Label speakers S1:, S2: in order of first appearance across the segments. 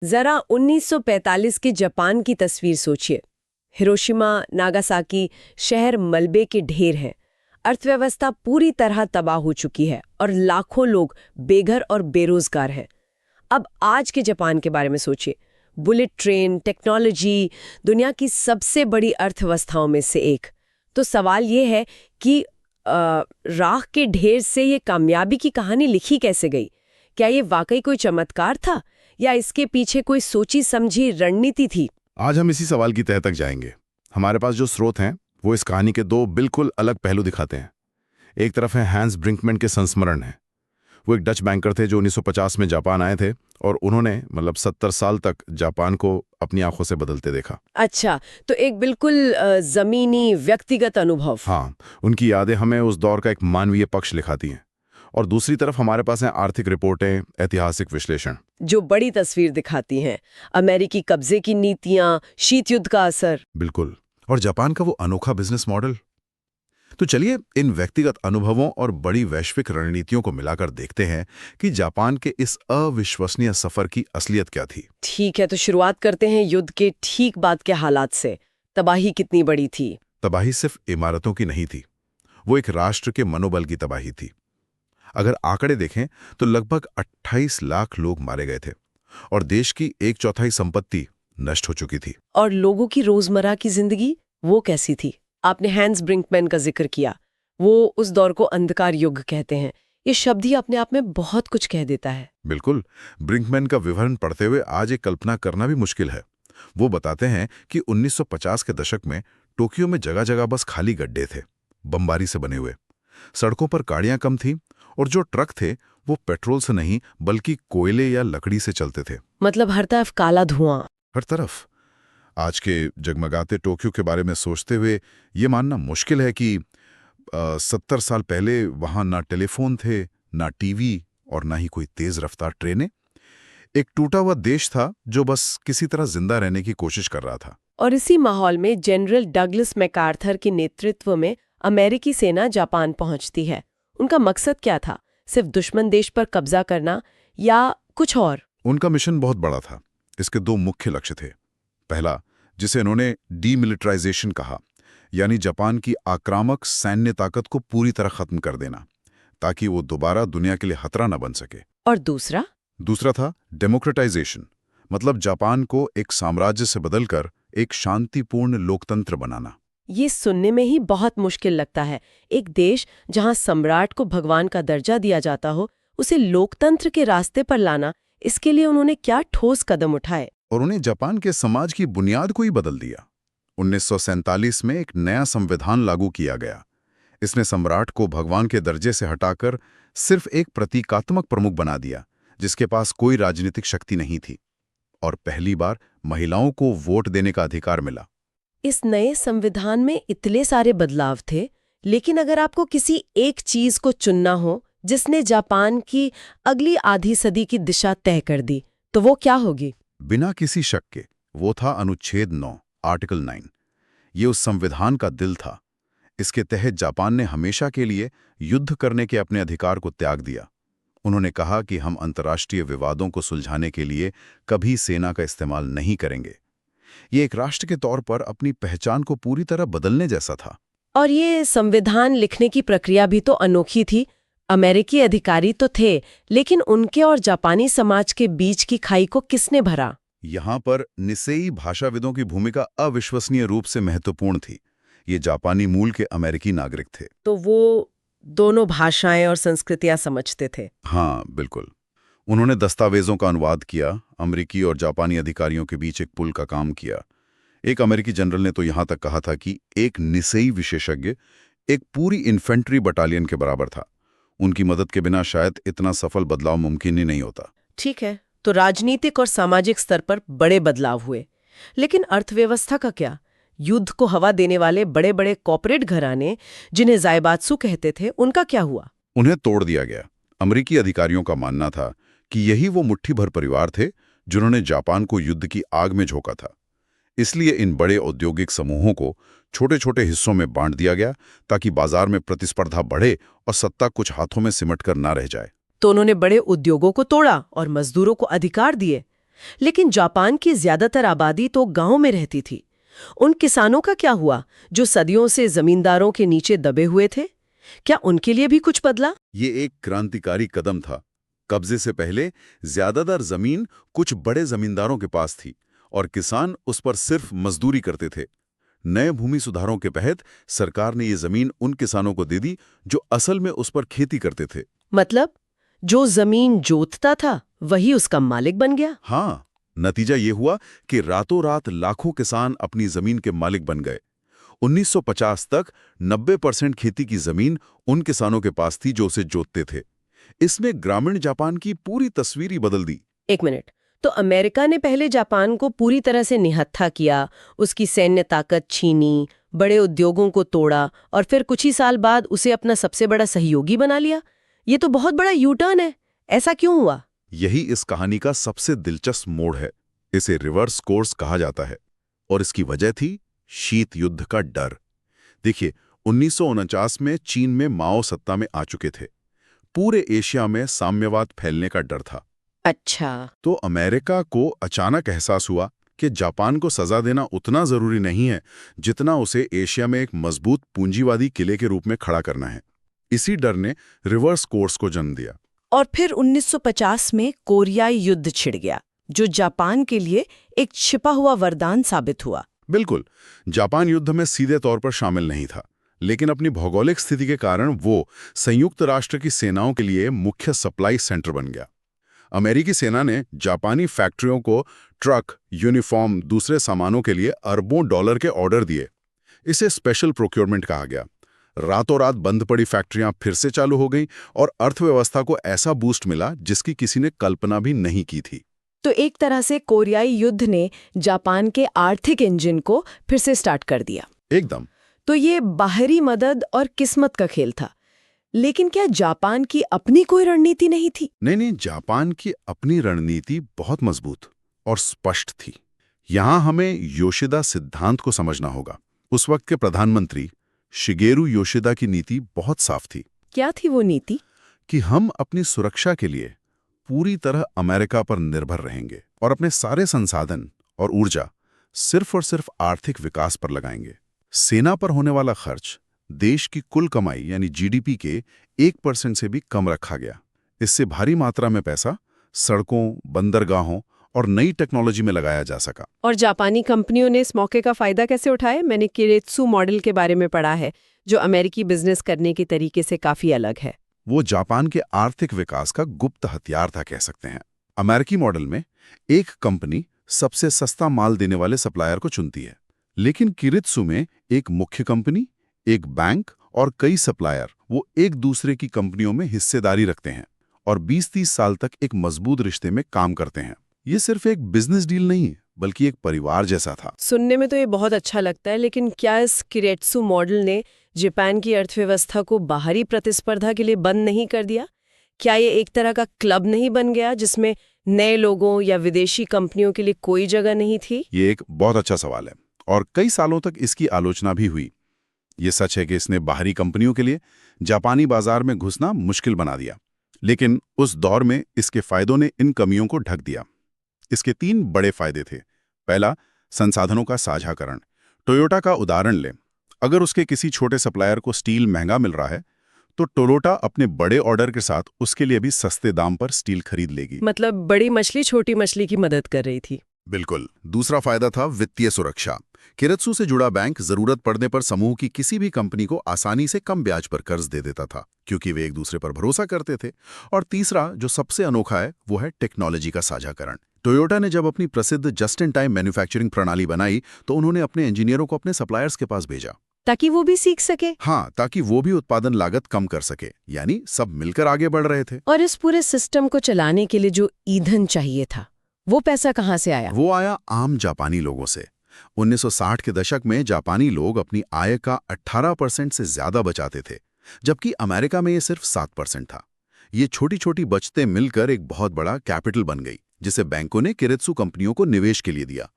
S1: जरा 1945 के जापान की तस्वीर सोचिए। हिरोशिमा, नागासाकी शहर मलबे के ढेर हैं। अर्थव्यवस्था पूरी तरह तबाह हो चुकी है और लाखों लोग बेघर और बेरोजगार हैं। अब आज के जापान के बारे में सोचिए। बुलेट ट्रेन, टेक्नोलॉजी, दुनिया की सबसे बड़ी अर्थव्यवस्थाओं में से एक। तो सवाल ये है कि राख के ढेर से ये कामयाबी की कहानी लिखी कैसे गई? क्या ये वाकई कोई चमत्कार था या इसके पीछे कोई सोची समझी रणनीति थी?
S2: आज हम इसी सवाल की तह तक जाएंगे। हमारे पास जो स्रोत हैं वो इस कहानी के दो बिल्कुल अलग पहलू दिखाते हैं। एक तरफ है हैंस ब्रिंकमैन के संस्मरण है। वो एक डच बैंकर थे जो 1950 में जापान आए थे और उन्होंने 70 साल तक जापान को अपनी आंखों से बदलते देखा।
S1: अच्छा, तो एक बिल्कुल जमीनी व्यक्तिगत अनुभव।
S2: हाँ, उनकी यादें हमें उस दौर का एक मानवीय पक्ष लिखाती हैं। और दूसरी तरफ हमारे पास हैं आर्थिक रिपोर्टें, ऐतिहासिक विश्लेषण,
S1: जो बड़ी तस्वीर दिखाती हैं। अमेरिकी कब्जे की नीतियां, शीत युद्ध का असर।
S2: बिल्कुल, और जापान का वो अनोखा बिजनेस मॉडल। तो चलिए इन व्यक्तिगत अनुभवों और बड़ी वैश्विक रणनीतियों को मिलाकर देखते हैं कि जापान के इस अविश्वसनीय सफर की असलियत क्या थी।
S1: ठीक है, तो शुरुआत करते हैं युद्ध के ठीक बाद के हालात से। तबाही कितनी बड़ी थी?
S2: तबाही सिर्फ इमारतों की नहीं थी, वो एक राष्ट्र के मनोबल की तबाही थी। अगर आंकड़े देखें तो लगभग 28 लाख लोग मारे गए थे और देश की 1/4 संपत्ति नष्ट हो चुकी थी।
S1: और लोगों की रोजमर्रा की जिंदगी वो कैसी थी? आपने हैंस ब्रिंकमैन का जिक्र किया। वो उस दौर को अंधकार युग कहते हैं। ये शब्द ही अपने आप में बहुत कुछ कह देता है।
S2: बिल्कुल, ब्रिंकमैन का विवरण पढ़ते हुए आज एक कल्पना करना भी मुश्किल है। वो बताते हैं कि 1950 के दशक में टोक्यो में जगह जगह बस खाली गड्ढे थे, बमबारी से बने हुए। सड़कों पर गाड़ियां कम थीं और जो ट्रक थे वो पेट्रोल से नहीं बल्कि कोयले या लकड़ी से चलते थे।
S1: मतलब हर तरफ काला धुआं।
S2: हर तरफ। आज के जगमगाते टोक्यो के बारे में सोचते हुए ये मानना मुश्किल है कि 70 साल पहले वहां ना टेलीफोन थे, ना टीवी और ना ही कोई तेज रफ्तार ट्रेनें। एक टूटा हुआ देश था जो बस किसी तरह जिंदा रहने की कोशिश कर रहा था।
S1: और इसी माहौल में जनरल डगलस मैकार्थर के नेतृत्व में अमेरिकी सेना जापान पहुंचती है। उनका मकसद क्या था? सिर्फ दुश्मन देश पर कब्जा करना या कुछ और?
S2: उनका मिशन बहुत बड़ा था। इसके दो मुख्य लक्ष्य थे। पहला, जिसे इन्होंने डीमिलिटराइजेशन कहा, यानी जापान की आक्रामक सैन्य ताकत को पूरी तरह खत्म कर देना ताकि वो दोबारा दुनिया के लिए खतरा न बन सके।
S1: और दूसरा?
S2: दूसरा था डेमोक्रेटाइजेशन, मतलब जापान को एक साम्राज्य से बदलकर एक शांतिपूर्ण लोकतंत्र बनाना।
S1: ये सुनने में ही बहुत मुश्किल लगता है। एक देश जहां सम्राट को भगवान का दर्जा दिया जाता हो, उसे लोकतंत्र के रास्ते पर लाना, इसके लिए उन्होंने क्या ठोस कदम उठाए?
S2: और उन्हें जापान के समाज की बुनियाद को ही बदल दिया। 1947 में एक नया संविधान लागू किया गया। इसने सम्राट को भगवान के दर्जे से हटाकर सिर्फ एक प्रतीकात्मक प्रमुख बना दिया जिसके पास कोई राजनीतिक शक्ति नहीं थी। और पहली बार महिलाओं को वोट देने का अधिकार मिला।
S1: इस नए संविधान में इतने सारे बदलाव थे, लेकिन अगर आपको किसी एक चीज को चुनना हो जिसने जापान की अगली आधी सदी की दिशा तय कर दी, तो वो क्या होगी?
S2: बिना किसी शक के वो था अनुच्छेद 9, आर्टिकल 9। ये उस संविधान का दिल था। इसके तहत जापान ने हमेशा के लिए युद्ध करने के अपने अधिकार को त्याग दिया। उन्होंने कहा कि हम अंतर्राष्ट्रीय विवादों को सुलझाने के लिए कभी सेना का इस्तेमाल नहीं करेंगे। ये एक राष्ट्र के तौर पर अपनी पहचान को पूरी तरह बदलने जैसा था।
S1: और ये संविधान लिखने की प्रक्रिया भी तो अनोखी थी। अमेरिकी अधिकारी तो थे, लेकिन उनके और जापानी समाज के बीच की खाई को किसने भरा?
S2: यहाँ पर निसेई भाषाविदों की भूमिका अविश्वसनीय रूप से महत्वपूर्ण थी। ये जापानी मूल के अमेरिकी नागरिक थे।
S1: तो वो दोनों भाषाएं और संस्कृतियां समझते थे।
S2: हाँ, बिल्कुल। उन्होंने दस्तावेजों का अनुवाद किया, अमेरिकी और जापानी अधिकारियों के बीच एक पुल का काम किया। एक अमेरिकी जनरल ने तो यहाँ तक कहा था कि एक निसेई विशेषज्ञ एक पूरी इन्फेंट्री बटालियन के बराबर था। उनकी मदद के बिना शायद इतना सफल बदलाव मुमकिन ही नहीं होता।
S1: ठीक है, तो राजनीतिक और सामाजिक स्तर पर बड़े बदलाव हुए, लेकिन अर्थव्यवस्था का क्या? युद्ध को हवा देने वाले बड़े बड़े कॉर्पोरेट घराने, जिन्हें ज़ाइबात्सु कहते थे, उनका क्या हुआ?
S2: उन्हें तोड़ दिया गया। अमेरिकी अधिकारियों का मानना था कि यही वो मुट्ठी भर परिवार थे जिन्होंने जापान को युद्ध की आग में झोंका था। इसलिए इन बड़े औद्योगिक समूहों को छोटे छोटे हिस्सों में बांट दिया गया ताकि बाजार में प्रतिस्पर्धा बढ़े और सत्ता कुछ हाथों में सिमट कर ना रह जाए।
S1: तो उन्होंने बड़े उद्योगों को तोड़ा और मजदूरों को अधिकार दिए। लेकिन जापान की ज्यादातर आबादी तो गांव में रहती थी। उन किसानों का क्या हुआ जो सदियों से जमींदारों के नीचे दबे हुए थे? क्या उनके लिए भी कुछ बदला?
S2: ये एक क्रांतिकारी कदम था। कब्जे से पहले ज्यादातर जमीन कुछ बड़े जमींदारों के पास थी और किसान उस पर सिर्फ मजदूरी करते थे। नए भूमि सुधारों के तहत सरकार ने ये जमीन उन किसानों को दे दी जो असल में उस पर खेती करते थे।
S1: मतलब जो जमीन जोतता था वही उसका मालिक बन गया?
S2: हाँ, नतीजा ये हुआ कि रातों रात लाखों किसान अपनी जमीन के मालिक बन गए। 1950 तक 90% खेती की जमीन उन किसानों के पास थी जो उसे जोतते थे। इसने ग्रामीण जापान की पूरी तस्वीर ही बदल दी।
S1: एक मिनट, तो अमेरिका ने पहले जापान को पूरी तरह से निहत्था किया, उसकी सैन्य ताकत छीनी, बड़े उद्योगों को तोड़ा और फिर कुछ ही साल बाद उसे अपना सबसे बड़ा सहयोगी बना लिया। ये तो बहुत बड़ा यू टर्न है। ऐसा क्यों हुआ?
S2: यही इस कहानी का सबसे दिलचस्प मोड़ है। इसे रिवर्स कोर्स कहा जाता है और इसकी वजह थी शीत युद्ध का डर। देखिए, 1949 में चीन में माओ सत्ता में आ चुके थे। पूरे एशिया में साम्यवाद फैलने का डर था।
S1: अच्छा।
S2: तो अमेरिका को अचानक एहसास हुआ कि जापान को सजा देना उतना जरूरी नहीं है जितना उसे एशिया में एक मजबूत पूंजीवादी किले के रूप में खड़ा करना है। इसी डर ने रिवर्स कोर्स को जन्म दिया।
S1: और फिर 1950 में कोरियाई युद्ध छिड़ गया, जो जापान के लिए एक छिपा हुआ वरदान साबित हुआ।
S2: बिल्कुल, जापान युद्ध में सीधे तौर पर शामिल नहीं था, लेकिन अपनी भौगोलिक स्थिति के कारण वो संयुक्त राष्ट्र की सेनाओं के लिए मुख्य सप्लाई सेंटर बन गया। अमेरिकी सेना ने जापानी फैक्ट्रियों को ट्रक, यूनिफॉर्म, दूसरे सामानों के लिए अरबों डॉलर के ऑर्डर दिए। इसे स्पेशल प्रोक्योरमेंट कहा गया। रातों रात बंद पड़ी फैक्ट्रियां फिर से चालू हो गईं और अर्थव्यवस्था को ऐसा बूस्ट मिला जिसकी किसी ने कल्पना भी नहीं की थी।
S1: तो एक तरह से कोरियाई युद्ध ने जापान के आर्थिक इंजन को फिर से स्टार्ट कर दिया।
S2: एकदम।
S1: तो ये बाहरी मदद और किस्मत का खेल था, लेकिन क्या जापान की अपनी कोई रणनीति नहीं थी?
S2: नहीं, जापान की अपनी रणनीति बहुत मजबूत और स्पष्ट थी। यहां हमें योशिदा सिद्धांत को समझना होगा। उस वक्त के प्रधानमंत्री शिगेरू योशिदा की नीति बहुत साफ थी।
S1: क्या थी वो नीति?
S2: कि हम अपनी सुरक्षा के लिए पूरी तरह अमेरिका पर निर्भर रहेंगे और अपने सारे संसाधन और ऊर्जा सिर्फ और सिर्फ आर्थिक विकास पर लगाएंगे। सेना पर होने वाला खर्च देश की कुल कमाई यानी जीडीपी के 1% से भी कम रखा गया। इससे भारी मात्रा में पैसा सड़कों, बंदरगाहों और नई टेक्नोलॉजी में लगाया जा सका।
S1: और जापानी कंपनियों ने इस मौके का फायदा कैसे उठाया? मैंने किरेत्सु मॉडल के बारे में पढ़ा है, जो अमेरिकी बिजनेस करने के तरीके से काफी अलग है।
S2: वो जापान के आर्थिक विकास का गुप्त हथियार था, कह सकते हैं। अमेरिकी मॉडल में एक कंपनी सबसे सस्ता माल देने वाले सप्लायर को चुनती है, लेकिन किरेत्सु में एक मुख्य कंपनी, एक बैंक और कई सप्लायर वो एक दूसरे की कंपनियों में हिस्सेदारी रखते हैं और 20-30 साल तक एक मजबूत रिश्ते में काम करते हैं। ये सिर्फ एक बिजनेस डील नहीं बल्कि एक परिवार जैसा था।
S1: सुनने में तो ये बहुत अच्छा लगता है, लेकिन क्या इस किरेत्सु मॉडल ने जापान की अर्थव्यवस्था को बाहरी प्रतिस्पर्धा के लिए बंद नहीं कर दिया? क्या ये एक तरह का क्लब नहीं बन गया जिसमें नए लोगों या विदेशी कंपनियों के लिए कोई जगह नहीं थी?
S2: ये एक बहुत अच्छा सवाल है और कई सालों तक इसकी आलोचना भी हुई। ये सच है कि इसने बाहरी कंपनियों के लिए जापानी बाजार में घुसना मुश्किल बना दिया, लेकिन उस दौर में इसके फायदों ने इन कमियों को ढक दिया। इसके 3 बड़े फायदे थे। पहला, संसाधनों का साझाकरण। टोयोटा का उदाहरण लें। अगर उसके किसी छोटे सप्लायर को स्टील महंगा मिल रहा है तो टोयोटा अपने बड़े ऑर्डर के साथ उसके लिए भी सस्ते दाम पर स्टील खरीद लेगी।
S1: मतलब बड़ी मछली छोटी मछली की मदद कर रही थी।
S2: बिल्कुल। दूसरा फायदा था वित्तीय सुरक्षा। किरेत्सु से जुड़ा बैंक जरूरत पड़ने पर समूह की किसी भी कंपनी को आसानी से कम ब्याज पर कर्ज दे देता था, क्योंकि वे एक दूसरे पर भरोसा करते थे। और तीसरा, जो सबसे अनोखा है, वो है टेक्नोलॉजी का साझाकरण। टोयोटा ने जब अपनी प्रसिद्ध जस्ट इन टाइम मैन्युफैक्चरिंग प्रणाली बनाई तो उन्होंने अपने इंजीनियरों को अपने सप्लायर्स के पास भेजा,
S1: ताकि वो भी सीख सके।
S2: हाँ, ताकि वो भी उत्पादन लागत कम कर सके। यानी सब मिलकर आगे बढ़ रहे थे।
S1: और इस पूरे सिस्टम को चलाने के लिए जो ईंधन चाहिए था, वो पैसा कहाँ से आया?
S2: वो आया आम जापानी लोगों से। 1960 के दशक में जापानी लोग अपनी आय का 18% से ज्यादा बचाते थे, जबकि अमेरिका में ये सिर्फ 7% था। ये छोटी छोटी बचतें मिलकर एक बहुत बड़ा कैपिटल बन गई, जिसे बैंकों ने किरेत्सु कंपनियों को निवेश के लिए दिया।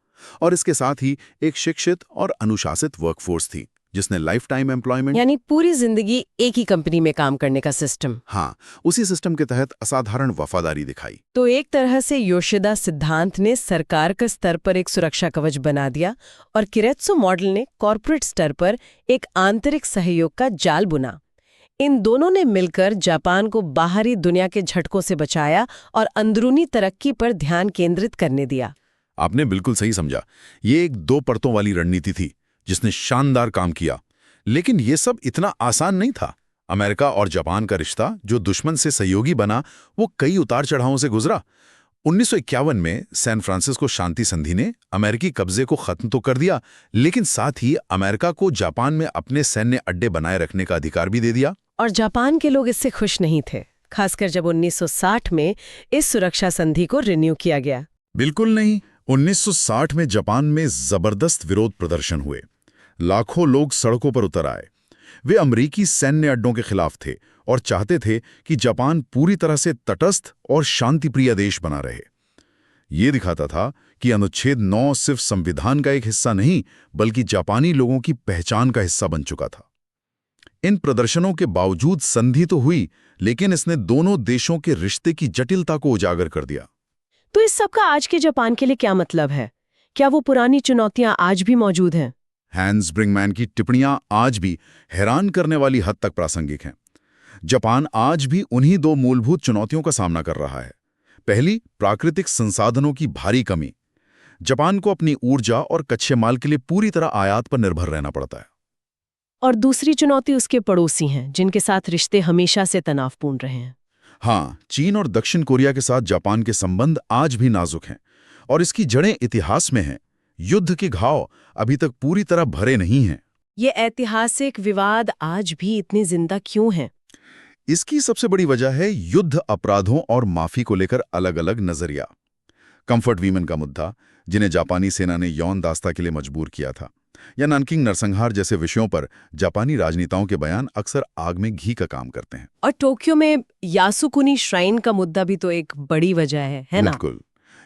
S2: और इसके साथ ही एक शिक्षित और अनुशासित वर्कफोर्स थी, जिसने लाइफ टाइम एम्प्लॉयमेंट,
S1: यानी पूरी जिंदगी एक ही कंपनी में काम करने का सिस्टम।
S2: हाँ, उसी सिस्टम के तहत असाधारण वफादारी दिखाई।
S1: तो एक तरह से योशिदा सिद्धांत ने सरकार के स्तर पर एक सुरक्षा कवच बना दिया और किरेत्सु मॉडल ने कॉर्पोरेट स्तर पर एक आंतरिक सहयोग का जाल बुना। इन दोनों ने मिलकर जापान को बाहरी दुनिया के झटकों से बचाया और अंदरूनी तरक्की पर ध्यान केंद्रित करने दिया।
S2: आपने बिल्कुल सही समझा। ये एक 2 परतों वाली रणनीति थी जिसने शानदार काम किया। लेकिन ये सब इतना आसान नहीं था। अमेरिका और जापान का रिश्ता, जो दुश्मन से सहयोगी बना, वो कई उतार चढ़ावों से गुजरा। 1951 में सैन फ्रांसिस्को शांति संधि ने अमेरिकी कब्जे को खत्म तो कर दिया, लेकिन साथ ही अमेरिका को जापान में अपने सैन्य अड्डे बनाए रखने का अधिकार भी दे दिया।
S1: और जापान के लोग इससे खुश नहीं थे, खासकर जब 1960 में इस सुरक्षा संधि को रिन्यू किया गया।
S2: बिल्कुल नहीं। 1960 में जापान में जबरदस्त विरोध प्रदर्शन हुए। लाखों लोग सड़कों पर उतर आए। वे अमेरिकी सैन्य अड्डों के खिलाफ थे और चाहते थे कि जापान पूरी तरह से तटस्थ और शांतिप्रिय देश बना रहे। ये दिखाता था कि अनुच्छेद 9 सिर्फ संविधान का एक हिस्सा नहीं, बल्कि जापानी लोगों की पहचान का हिस्सा बन चुका था। इन प्रदर्शनों के बावजूद संधि तो हुई, लेकिन इसने दोनों देशों के रिश्ते की जटिलता को उजागर कर दिया।
S1: तो इस सब का आज के जापान के लिए क्या मतलब है? क्या वो पुरानी चुनौतियां आज भी मौजूद हैं?
S2: हैंस ब्रिंगमैन की टिप्पणियां आज भी हैरान करने वाली हद तक प्रासंगिक हैं। जापान आज भी उन्हीं 2 मूलभूत चुनौतियों का सामना कर रहा है। पहली, प्राकृतिक संसाधनों की भारी कमी। जापान को अपनी ऊर्जा और कच्चे माल के लिए पूरी तरह आयात पर निर्भर रहना पड़ता है।
S1: और दूसरी चुनौती उसके पड़ोसी हैं, जिनके साथ रिश्ते हमेशा से तनावपूर्ण रहे हैं।
S2: हाँ, चीन और दक्षिण कोरिया के साथ जापान के संबंध आज भी नाजुक हैं और इसकी जड़ें इतिहास में हैं। युद्ध के घाव अभी तक पूरी तरह भरे नहीं हैं।
S1: ये ऐतिहासिक विवाद आज भी इतने जिंदा क्यों हैं?
S2: इसकी सबसे बड़ी वजह है युद्ध अपराधों और माफी को लेकर अलग-अलग नजरिया। कंफर्ट वीमेन का मुद्दा, जिन्हें जापानी सेना ने यौन दास्ता के लिए मजबूर किया था, या नानकिंग नरसंहार जैसे विषयों पर जापानी राजनेताओं के बयान अक्सर आग में घी का काम करते हैं।
S1: और टोक्यो में यासुकुनी श्राइन का मुद्दा भी तो एक बड़ी वजह है ना?
S2: बिल्कुल।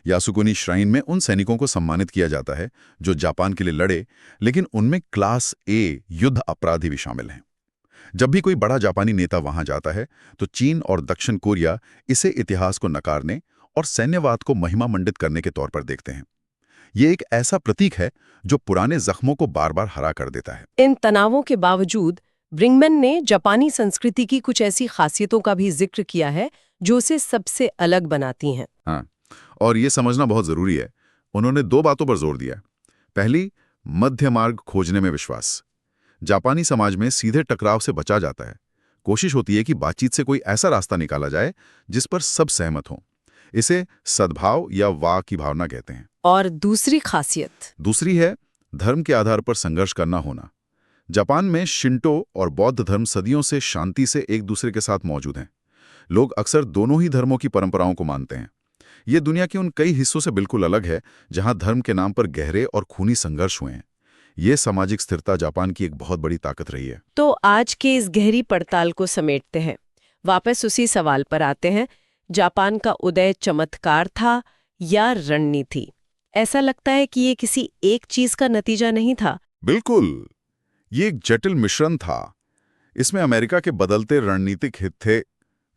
S2: यासुकुनी श्राइन में उन सैनिकों को सम्मानित किया जाता है जो जापान के लिए लड़े, लेकिन उनमें क्लास ए युद्ध अपराधी भी शामिल हैं। जब भी कोई बड़ा जापानी नेता वहां जाता है, तो चीन और दक्षिण कोरिया इसे इतिहास को नकारने और सैन्यवाद को महिमा मंडित करने के तौर पर देखते हैं। ये एक ऐसा प्रतीक है जो पुराने जख्मों को बार बार हरा कर देता है।
S1: इन तनावों के बावजूद ब्रिंगमैन ने जापानी संस्कृति की कुछ ऐसी खासियतों का भी जिक्र किया है जो उसे सबसे अलग बनाती हैं।
S2: हाँ, और ये समझना बहुत जरूरी है। उन्होंने 2 बातों पर जोर दिया। पहली, मध्य मार्ग खोजने में विश्वास। जापानी समाज में सीधे टकराव से बचा जाता है। कोशिश होती है कि बातचीत से कोई ऐसा रास्ता निकाला जाए जिस पर सब सहमत हों। इसे सद्भाव या वाह की भावना कहते हैं।
S1: और दूसरी खासियत?
S2: दूसरी है धर्म के आधार पर संघर्ष करना होना। जापान में शिंटो और बौद्ध धर्म सदियों से शांति से एक दूसरे के साथ मौजूद हैं। लोग अक्सर दोनों ही धर्मों की परंपराओं को मानते हैं। ये दुनिया के उन कई हिस्सों से बिल्कुल अलग है जहां धर्म के नाम पर गहरे और खूनी संघर्ष हुए हैं। ये सामाजिक स्थिरता जापान की एक बहुत बड़ी ताकत रही है।
S1: तो आज के इस गहरी पड़ताल को समेटते हैं। वापस उसी सवाल पर आते हैं, जापान का उदय चमत्कार था या रणनीति? ऐसा लगता है कि ये किसी एक चीज का नतीजा नहीं था।
S2: बिल्कुल, ये एक जटिल मिश्रण था। इसमें अमेरिका के बदलते रणनीतिक हित थे,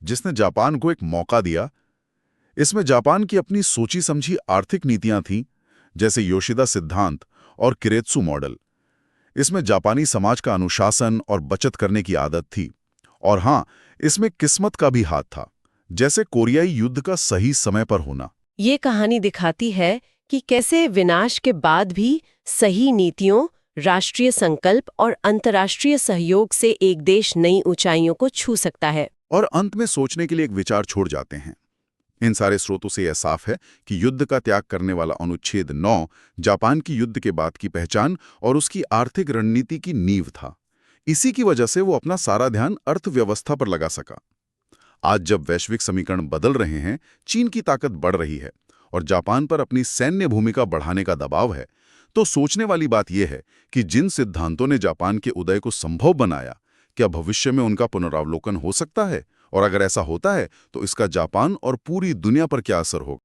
S2: जिसने जापान को एक मौका दिया। इसमें जापान की अपनी सोची समझी आर्थिक नीतियां थीं, जैसे योशिदा सिद्धांत और किरेत्सु मॉडल। इसमें जापानी समाज का अनुशासन और बचत करने की आदत थी। और हाँ, इसमें किस्मत का भी हाथ था, जैसे कोरियाई युद्ध का सही समय पर होना।
S1: ये कहानी दिखाती है कि कैसे विनाश के बाद भी सही नीतियों, राष्ट्रीय संकल्प और अंतर्राष्ट्रीय सहयोग से एक देश नई ऊंचाइयों को छू सकता है।
S2: और अंत में सोचने के लिए एक विचार छोड़ जाते हैं। इन सारे स्रोतों से यह साफ है कि युद्ध का त्याग करने वाला अनुच्छेद 9 जापान की युद्ध के बाद की पहचान और उसकी आर्थिक रणनीति की नींव था। इसी की वजह से वो अपना सारा ध्यान अर्थव्यवस्था पर लगा सका। आज जब वैश्विक समीकरण बदल रहे हैं, चीन की ताकत बढ़ रही है और जापान पर अपनी सैन्य भूमिका बढ़ाने का दबाव है, तो सोचने वाली बात यह है कि जिन सिद्धांतों ने जापान के उदय को संभव बनाया, क्या भविष्य में उनका पुनरावलोकन हो सकता है? और अगर ऐसा होता है, तो इसका जापान और पूरी दुनिया पर क्या असर होगा?